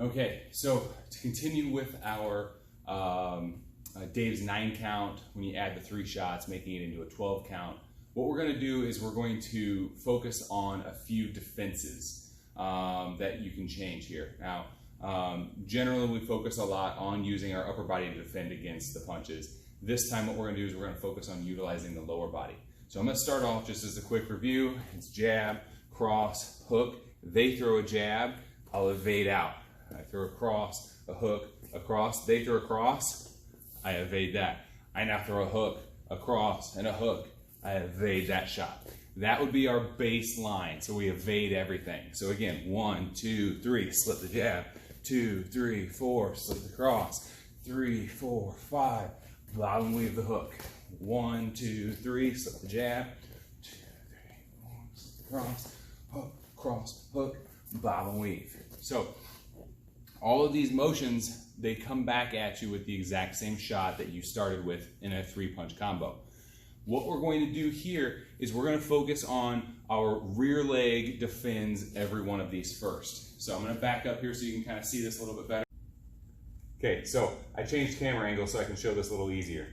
Okay, so to continue with our Dave's 9 count, when you add the 3 shots, making it into a 12 count, what we're going to do is we're going to focus on a few defenses that you can change here. Now, generally we focus a lot on using our upper body to defend against the punches. This time what we're going to do is we're going to focus on utilizing the lower body. So I'm going to start off just as a quick review. It's jab, cross, hook. They throw a jab, I'll evade out. I throw a cross, a hook, a cross. They throw a cross, I evade that. I now throw a hook, a cross, and a hook. I evade that shot. That would be our baseline, so we evade everything. So again, 1, 2, 3, slip the jab. 2, 3, 4, slip the cross. 3, 4, 5, bottom weave the hook. 1, 2, 3, slip the jab. 2, 3, 4, slip the cross. Hook, cross, hook, bottom weave. So all of these motions, they come back at you with the exact same shot that you started with in a 3-punch combo. What we're going to do here is we're going to focus on our rear leg defends every one of these first. So I'm going to back up here so you can kind of see this a little bit better. Okay, so I changed camera angle so I can show this a little easier.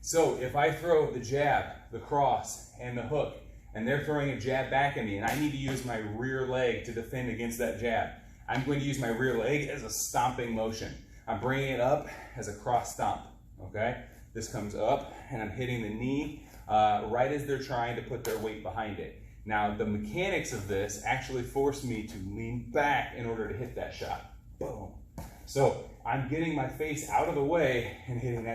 So if I throw the jab, the cross, and the hook, and they're throwing a jab back at me, and I need to use my rear leg to defend against that jab, I'm going to use my rear leg as a stomping motion. I'm bringing it up as a cross stomp, okay? This comes up, and I'm hitting the knee right as they're trying to put their weight behind it. Now, the mechanics of this actually force me to lean back in order to hit that shot. Boom. So I'm getting my face out of the way and hitting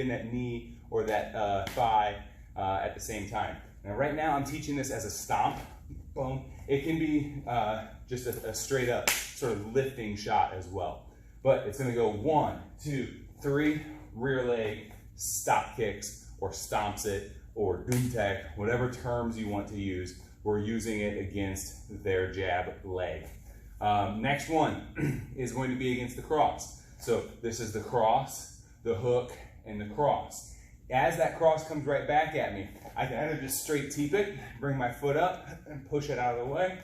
that knee or that thigh at the same time. Now, right now, I'm teaching this as a stomp. Boom. It can be just a straight up sort of lifting shot as well. But it's going to go 1, 2, 3, rear leg, stop kicks, or stomps it, or doom tech, whatever terms you want to use. We're using it against their jab leg. Next one is going to be against the cross. So this is the cross, the hook, and the cross. As that cross comes right back at me, I can either just straight teep it, bring my foot up, and push it out of the way,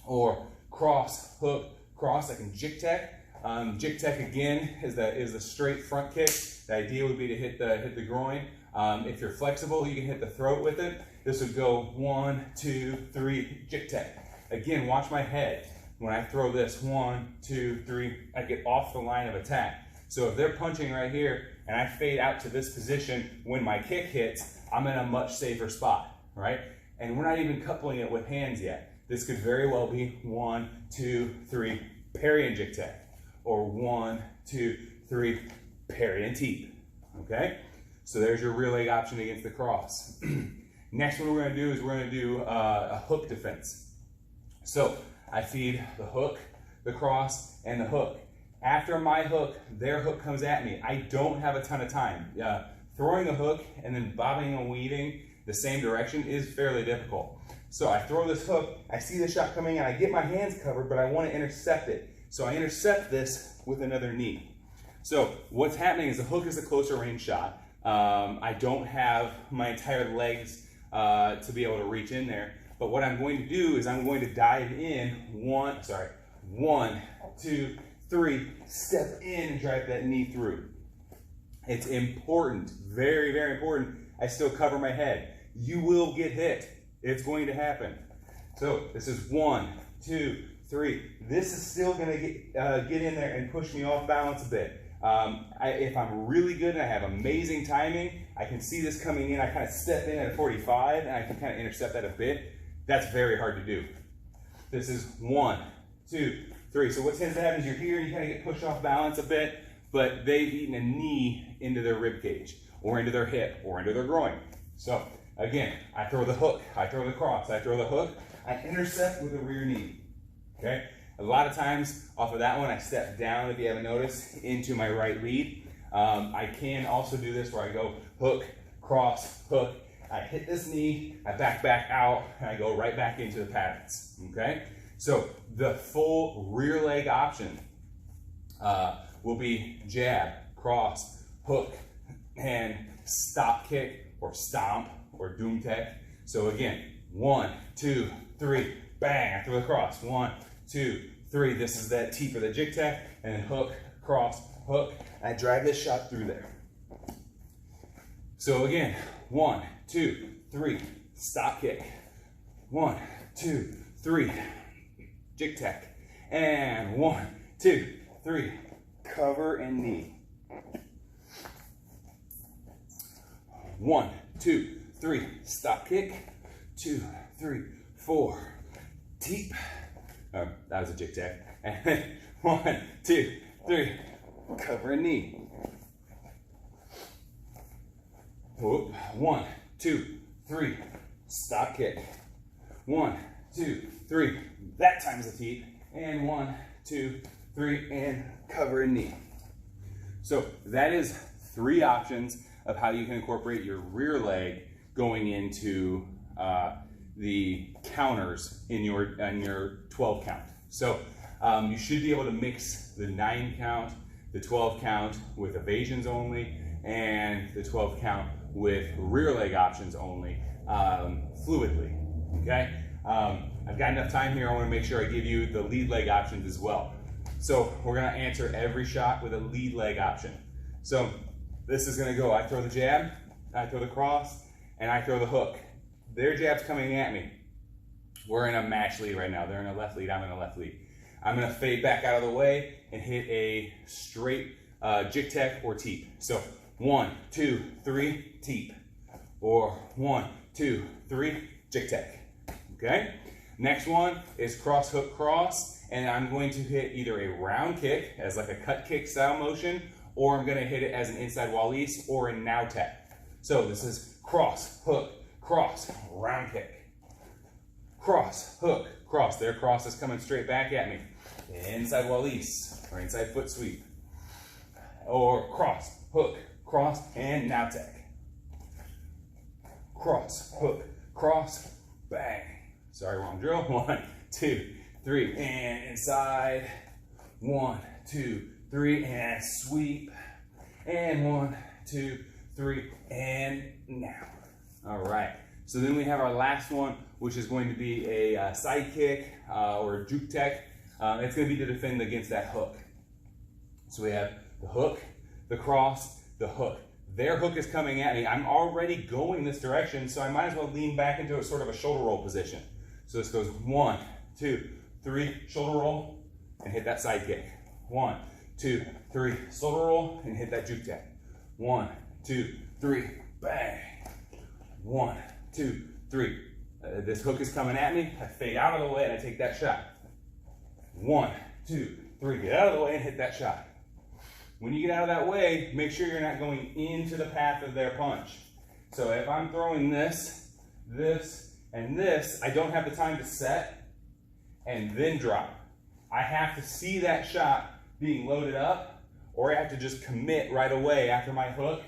or cross, hook, cross. I can jig tech. Jig tech again is a straight front kick. The idea would be to hit the groin. If you're flexible, you can hit the throat with it. This would go 1, 2, 3, jig tech. Again, watch my head. When I throw this 1, 2, 3, I get off the line of attack. So if they're punching right here and I fade out to this position when my kick hits, I'm in a much safer spot, right? And we're not even coupling it with hands yet. This could very well be 1, 2, 3, parry and jig tech, or 1, 2, 3, parry and teep, okay? So there's your rear leg option against the cross. Next one we're gonna do is we're gonna do a hook defense. So I feed the hook, the cross, and the hook. After my hook, their hook comes at me. I don't have a ton of time. Throwing a hook and then bobbing and weaving the same direction is fairly difficult. So I throw this hook, I see the shot coming in, I get my hands covered, but I want to intercept it. So I intercept this with another knee. So what's happening is the hook is a closer range shot. I don't have my entire legs to be able to reach in there. But what I'm going to do is I'm going to dive in, 1, 2, 3, step in and drive that knee through. It's important, very, very important. I still cover my head. You will get hit. It's going to happen. So this is 1, 2, 3. This is still going to get in there and push me off balance a bit. If I'm really good and I have amazing timing, I can see this coming in. I kind of step in at 45 and I can kind of intercept that a bit. That's very hard to do. This is 1, 2, 3. So what tends to happen is you're here and you kind of get pushed off balance a bit, but they've eaten a knee into their rib cage, or into their hip, or into their groin. So again, I throw the hook, I throw the cross, I throw the hook, I intercept with a rear knee. Okay? A lot of times off of that one, I step down, if you haven't noticed, into my right lead. I can also do this where I go hook, cross, hook. I hit this knee, I back out, and I go right back into the patterns, okay? So the full rear leg option will be jab, cross, hook, and stop kick, or stomp, or doom tech. So again, 1, 2, 3, bang, I throw the cross. 1, 2, 3. This is that teep or the jig tech, and then hook, cross, hook. I drive this shot through there. So again, 1, 2, 3, stop kick. 1, 2, 3, jig tech. And 1, 2, 3, cover and knee. 1, 2, 3, stop kick. 2, 3, 4, teep. That was a jig tech. And then 1, 2, 3, cover and knee. Whoop. 1, 2, 3, stop kick. 1, 2, 3, that time's the teep. And 1, 2, 3, and cover and knee. So that is 3 options of how you can incorporate your rear leg going into the counters in your 12 count. So you should be able to mix the 9 count, the 12 count with evasions only, and the 12 count with rear leg options only fluidly, okay? I've got enough time here. I want to make sure I give you the lead leg options as well. So we're going to answer every shot with a lead leg option. So this is going to go, I throw the jab, I throw the cross, and I throw the hook. Their jab's coming at me. We're in a match lead right now. They're in a left lead, I'm in a left lead. I'm going to fade back out of the way and hit a straight jig tech or teep. So 1, 2, 3, teep. Or 1, 2, 3, jig tech. Okay? Next one is cross, hook, cross, and I'm going to hit either a round kick as like a cut kick style motion, or I'm going to hit it as an inside Wallis or a now tech. So this is cross, hook, cross, round kick. Cross, hook, cross. Their cross is coming straight back at me. Inside Wallis or inside foot sweep. Or cross, hook, cross, and now tech. Cross, hook, cross, bang. Sorry, wrong drill. 1, 2, 3, and inside. 1, 2, 3, and sweep. And 1, 2, 3, and now. All right. So then we have our last one, which is going to be a side kick or a juke tech. It's going to be to defend against that hook. So we have the hook, the cross, the hook. Their hook is coming at me. I'm already going this direction, so I might as well lean back into a sort of a shoulder roll position. So this goes 1, 2, 3, shoulder roll, and hit that side kick. 1, 2, 3, shoulder roll, and hit that juke tech. 1, 2, 3, bang. 1, 2, 3. This hook is coming at me. I fade out of the way and I take that shot. 1, 2, 3. Get out of the way and hit that shot. When you get out of that way, make sure you're not going into the path of their punch. So if I'm throwing this, this, and this, I don't have the time to set and then drop. I have to see that shot being loaded up, or I have to just commit right away after my hook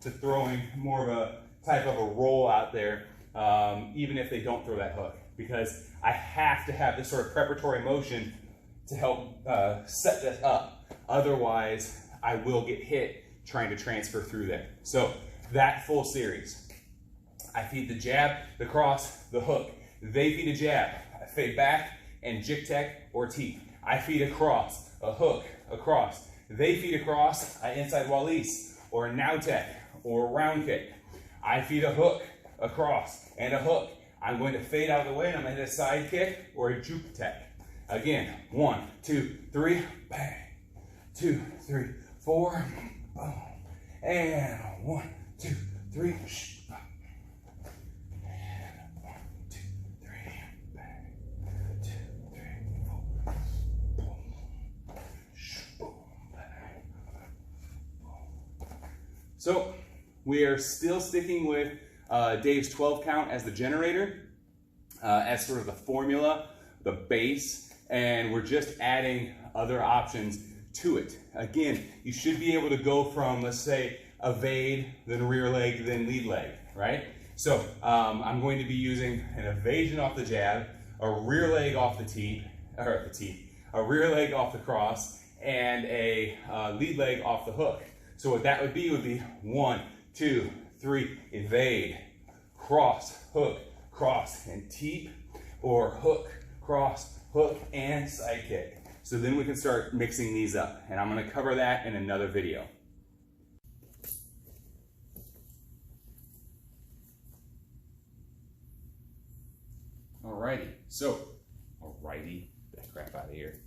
to throwing more of a type of a roll out there, even if they don't throw that hook, because I have to have this sort of preparatory motion to help set this up. Otherwise, I will get hit trying to transfer through there. So that full series. I feed the jab, the cross, the hook. They feed a jab. I fade back and jig tech or teep. I feed a cross, a hook, a cross. They feed a cross, I inside Wallis or a now tech or a round kick. I feed a hook, a cross, and a hook. I'm going to fade out of the way and I'm going to hit a side kick or a juke tech. Again, 1, 2, 3, bang. 2, 3, 4, boom. And 1, 2, 3, and 1, 2, 3, bang. 2, 3, 4, boom. Boom, bang. Boom. So we are still sticking with Dave's 12 count as the generator, as sort of the formula, the base, and we're just adding other options to it. Again, you should be able to go from, let's say, evade, then rear leg, then lead leg, right? So I'm going to be using an evasion off the jab, a rear leg off the teep, a rear leg off the cross, and a lead leg off the hook. So what that would be 1, 2, 3, evade, cross, hook, cross, and teep, or hook, cross, hook, and side kick. So then we can start mixing these up, and I'm gonna cover that in another video. Alrighty, that crap out of here.